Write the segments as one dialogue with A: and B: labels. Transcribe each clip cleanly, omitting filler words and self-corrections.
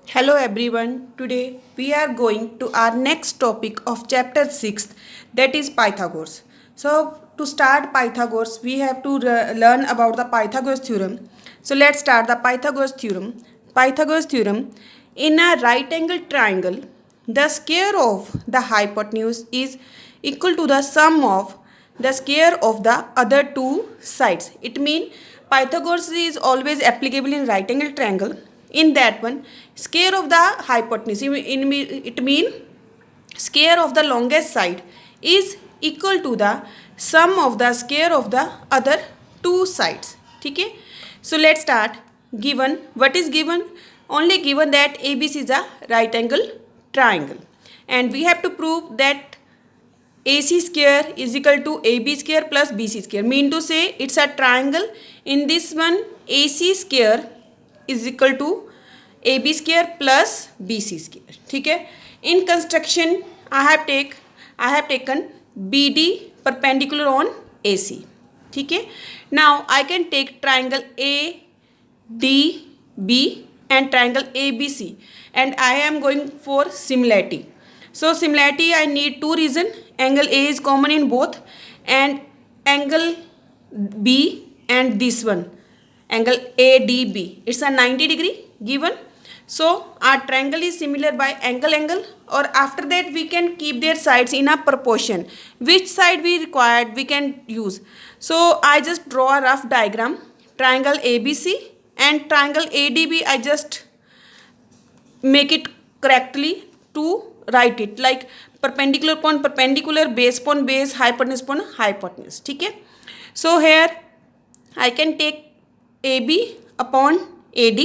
A: Hello everyone. Today we are going to our next topic of chapter 6, that is Pythagoras. So to start Pythagoras we have to learn about the Pythagoras theorem. So let's start the Pythagoras theorem. Pythagoras theorem, in a right angle triangle the square of the hypotenuse is equal to the sum of the square of the other two sides. It means Pythagoras is always applicable in right angle triangle. In that one, square of the hypotenuse, it means square of the longest side is equal to the sum of the square of the other two sides. Okay? So let's start. Given, what is given? Only given that ABC is a right angle triangle, and we have to prove that AC square is equal to AB square plus BC square. Mean to say it's a triangle. In this one, AC square is equal to AB square plus BC square. ठीक है. In construction, I have taken BD perpendicular on AC. ठीक है. Now I can take triangle ADB and triangle ABC, and I am going for similarity. So similarity, I need two reasons. Angle A is common in both, and angle B and this one, angle ADB, it's a 90 degree given. So our triangle is similar by angle, or after that we can keep their sides in a proportion. Which side we required we can use. So I just draw a rough diagram. Triangle ABC and triangle ADB, I just make it correctly to write it like perpendicular upon perpendicular, base upon base, hypotenuse upon hypotenuse. ठीक है. So here I can take AB upon AD,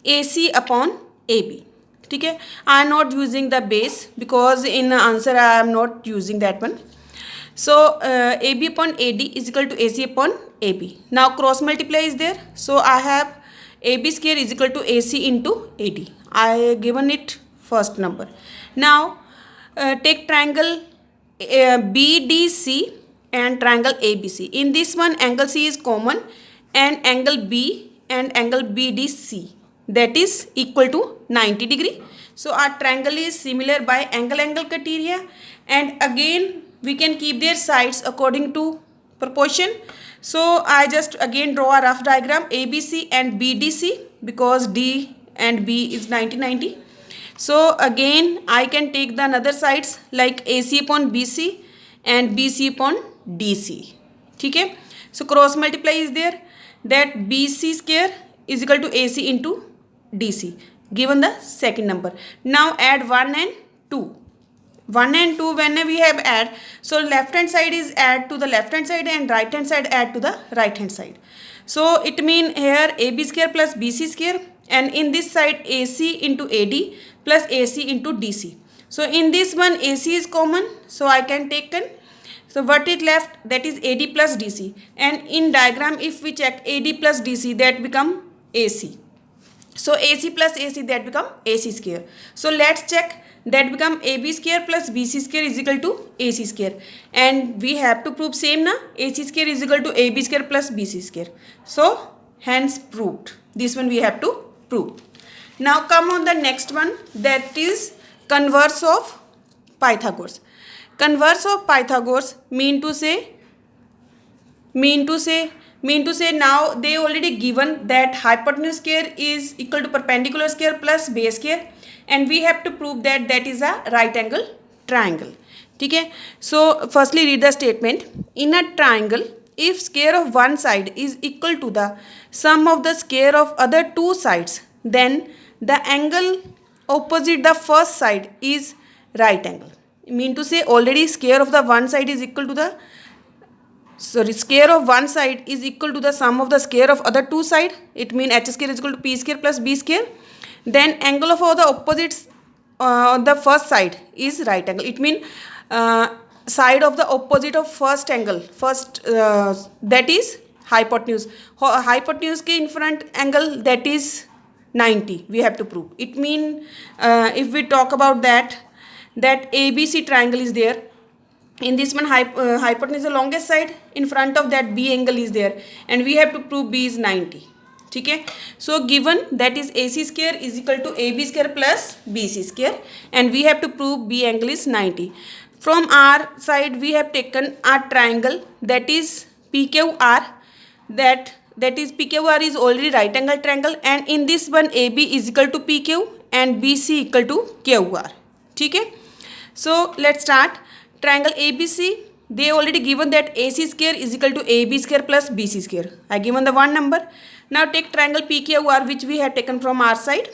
A: AC upon AB. ठीक है. I am not using the base because in answer I am not using that one. So AB upon AD is equal to AC upon AB. Now cross multiply is there. So I have AB square is equal to AC into AD. I given it first number. Now take triangle BDC and triangle ABC. In this one, angle C is common, and angle B and angle BDC, that is equal to 90 degree. So our triangle is similar by angle criteria, and again we can keep their sides according to proportion. So I just again draw a rough diagram ABC and BDC because D and B is 90. So again I can take the another sides like AC upon BC and BC upon DC. ठीक है. So cross multiply is there, that BC square is equal to AC into DC given the second number. Now add 1 and 2. 1 and 2 when we have add, so left hand side is add to the left hand side and right hand side add to the right hand side. So it mean here AB square plus BC square, and in this side AC into AD plus AC into DC. So in this one AC is common, so I can take an, so what is left, that is AD plus DC, and in diagram if we check AD plus DC, that become AC. So AC plus AC, that become AC square. So let's check, that become AB square plus BC square is equal to AC square, and we have to prove same na, AC square is equal to AB square plus BC square. So hence proved. This one we have to prove. Now come on the next one, that is converse of Pythagoras. Converse of Pythagoras mean to say now they already given that hypotenuse square is equal to perpendicular square plus base square, and we have to prove that that is a right angle triangle. ठीक है. So firstly read the statement. In a triangle, if square of one side is equal to the sum of the square of other two sides, then the angle opposite the first side is right angle. Mean to say already square of the one side is equal to the, sorry, square of one side is equal to the sum of the square of other two side. It means H square is equal to P square plus B square. Then angle of all the opposites on the first side is right angle. It means side of the opposite of first angle, that is hypotenuse. Hypotenuse के in front angle, that is 90. We have to prove. It means if we talk about that ABC triangle is there. In this one hypotenuse is the longest side. In front of that B angle is there, and we have to prove B is 90. ठीक है. So given that is AC square is equal to AB square plus BC square and we have to prove B angle is 90. From our side we have taken a triangle that is PQR, that is PQR is already right angle triangle and in this one AB is equal to PQ and BC equal to QR. ठीक है. So let's start. Triangle ABC, they already given that AC square is equal to AB square plus BC square. I given the one number. Now take triangle PQR which we have taken from our side.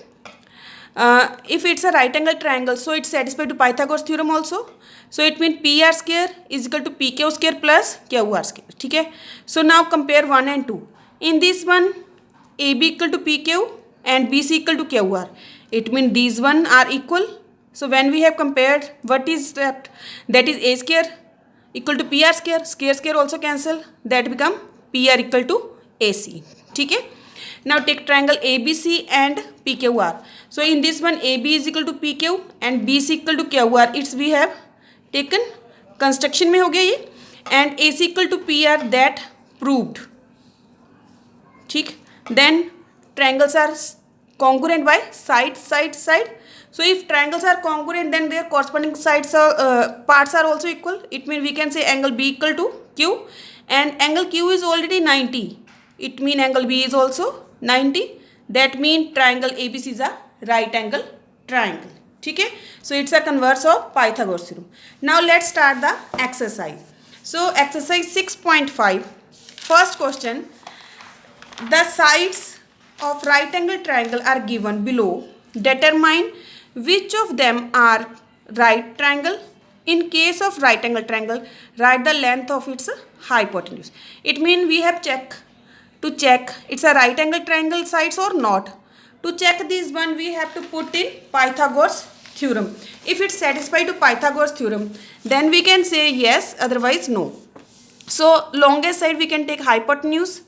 A: If it's a right angle triangle, so it's satisfied to Pythagoras theorem also. So it means PR square is equal to PQ square plus QR square. ठीक है. So now compare 1 and 2. In this one AB equal to PQ and BC equal to QR. It means these one are equal. So when we have compared, what is left? That is A square equal to PR square. Square square also cancel. That become PR equal to AC. ठीक है. Now take triangle ABC and PQR. So in this one AB is equal to PQ and BC equal to QR. It's we have taken construction में हो गया ये and AC equal to PR that proved. ठीक. Then triangles are congruent by side. So if triangles are congruent, then their corresponding sides parts are also equal. It means we can say angle B equal to Q and angle Q is already 90. It means angle B is also 90. That means triangle ABC is a right angle triangle. ठीक है. So it's a converse of Pythagoras theorem. Now let's start the exercise. So exercise 6.5. First question. The sides of right angle triangle are given below. Determine which of them are right triangle. In case of right angle triangle, write the length of its hypotenuse. It means we have to check it's a right angle triangle sides or not. To check this one, we have to put in Pythagoras theorem. If it's satisfied to Pythagoras theorem, then we can say yes, otherwise no. So longest side we can take hypotenuse.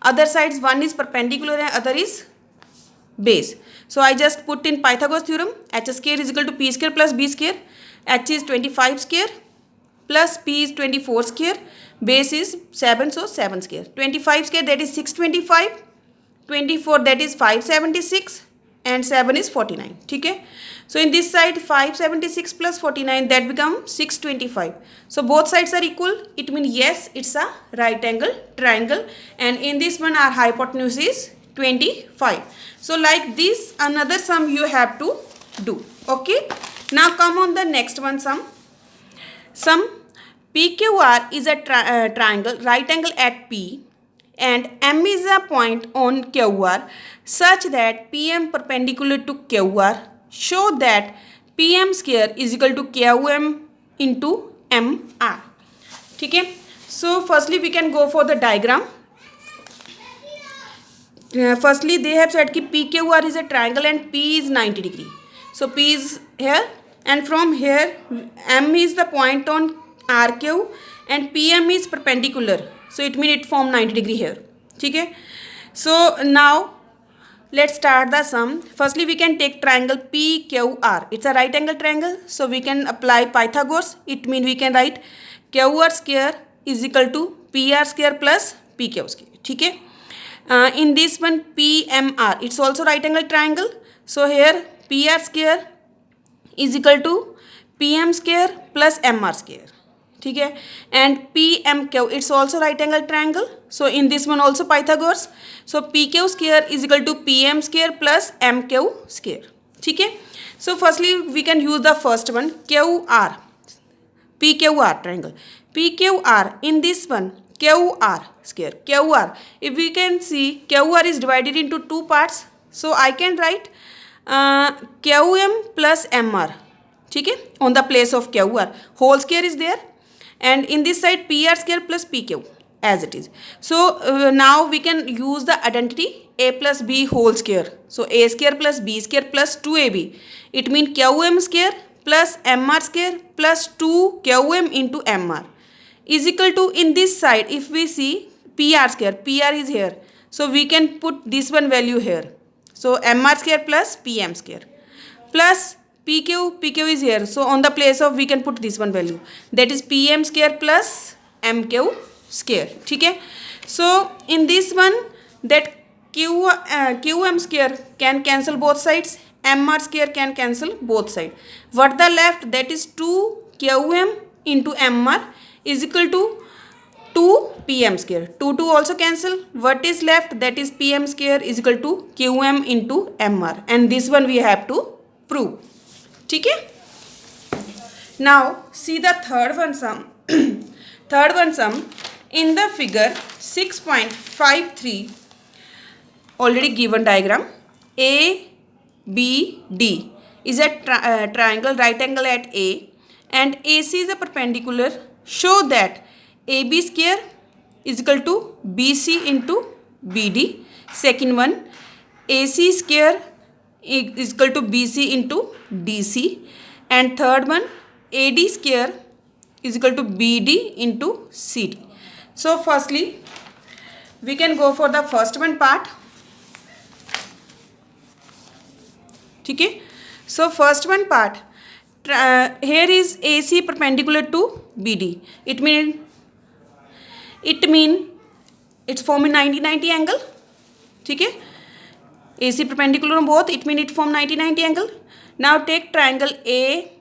A: Other sides, one is perpendicular and other is base. So I just put in Pythagoras theorem. H square is equal to P square plus B square. H is 25 square plus P is 24 square. Base is 7, so 7 square. 25 square, that is 625. 24, that is 576 and 7 is 49. ठीक है. So in this side 576 plus 49, that becomes 625. So both sides are equal. It means yes, it's a right angle triangle and in this one our hypotenuse is 25. So like this another sum you have to do. Okay. Now come on the next one sum. PQR is a triangle right angle at P and M is a point on QR such that PM perpendicular to QR. Show that PM square is equal to QM into MR. ठीक है. So firstly we can go for the diagram. Firstly they have said कि PQR is a triangle and P is 90 degree. So P is here and from here M is the point on RQ and PM is perpendicular. So it means it form 90 degree here. ठीक है. So now let's start the sum. Firstly we can take triangle PQR. It's a right angle triangle. So we can apply Pythagoras. It means we can write QR square is equal to PR square plus PQ square. ठीक है. In this one PMR, it's also right angle triangle. So here PR square is equal to PM square plus MR square. ठीक है. And PMQ, it's also right angle triangle. So in this one also Pythagoras. So PQ square is equal to PM square plus MQ square. ठीक है. So firstly we can use the first one QR. PQR triangle. PQR in this one QR square. QR. If we can see QR is divided into two parts. So I can write QM plus MR. ठीक है. On the place of QR. Whole square is there. And in this side PR square plus PQ as it is. So now we can use the identity A plus B whole square. So A square plus B square plus 2AB. It means QM square plus MR square plus 2QM into MR is equal to, in this side if we see PR square, PR is here. So we can put this one value here. So MR square plus PM square plus PQ is here. So on the place of we can put this one value. That is PM square plus MQ square. ठीक है. So in this one that QM square can cancel both sides. MR square can cancel both sides. What the left, that is 2 QM into MR is equal to 2 PM square. 2 also cancel. What is left, that is PM square is equal to QM into MR. And this one we have to prove. ठीक है. Now see the third one sum. Third one sum in the figure 6.53, already given diagram. ABD is a triangle right angle at A and AC is a perpendicular. Show that AB square is equal to BC into BD. Second one, AC square is equal to BC into DC. And third one, AD square is equal to BD into CD. So firstly, we can go for the first one part. Okay. So first one part, here is AC perpendicular to BD. It mean it's forming 90-90 angle. Okay. AC perpendicular on both, it mean it form 90-90 angle. Now take triangle ABD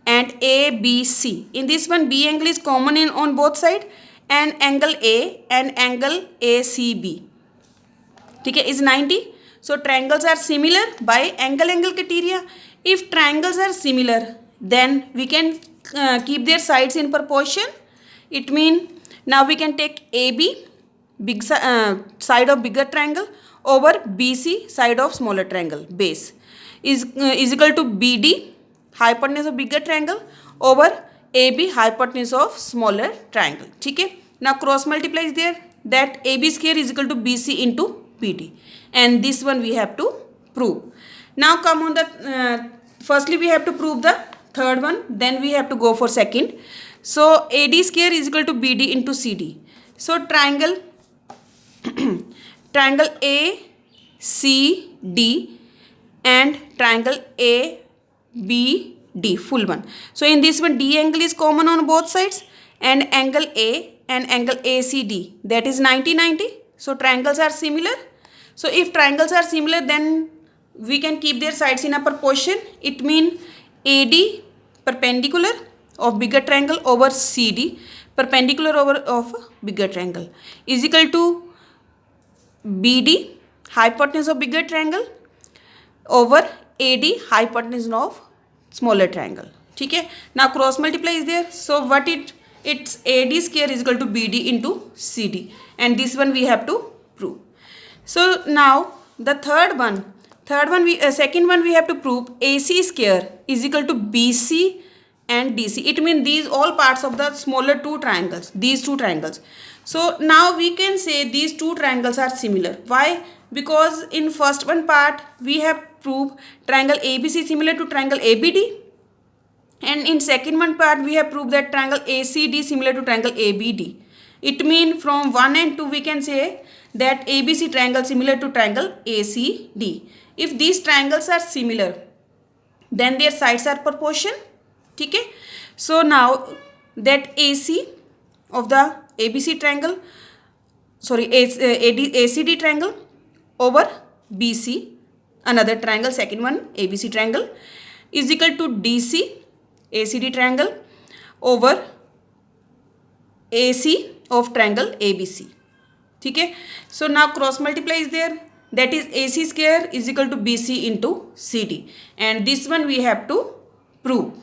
A: and ABC. In this one, B angle is common in on both sides, and angle A and angle ACB, okay, is 90. So triangles are similar by angle criteria. If triangles are similar, then we can keep their sides in proportion. It means now we can take AB, big side of bigger triangle, over BC, side of smaller triangle, base, is equal to BD, hypotenuse of bigger triangle, over AB, hypotenuse of smaller triangle. Okay. Now cross multiply is there, that AB square is equal to BC into BD, and this one we have to prove. Now come on the firstly we have to prove the third one, then we have to go for second. So AD square is equal to BD into CD. So triangle triangle ACD and triangle ABD, full one. So in this one, D angle is common on both sides, and angle A and angle ACD, that is 90-90. So triangles are similar. So if triangles are similar, then we can keep their sides in a proportion. It means AD perpendicular of bigger triangle over CD perpendicular over of bigger triangle is equal to BD, hypotenuse of bigger triangle, over AD, hypotenuse of smaller triangle. Okay. Now cross multiply is there. So what it's AD square is equal to BD into CD, and this one we have to prove. So now the second one we have to prove AC square is equal to BC and DC. It means these all parts of the smaller two triangles, these two triangles. So now we can say these two triangles are similar. Why? Because in first one part we have proved triangle ABC similar to triangle ABD, and in second one part we have proved that triangle ACD similar to triangle ABD. It means from 1 and 2 we can say that ABC triangle similar to triangle ACD. If these triangles are similar, then their sides are proportion. Okay. So now that AC of the ABC triangle, ACD triangle over BC, another triangle, second one ABC triangle, is equal to DC ACD triangle over AC of triangle ABC. Okay. So now cross multiply is there, that is AC square is equal to BC into CD, and this one we have to prove.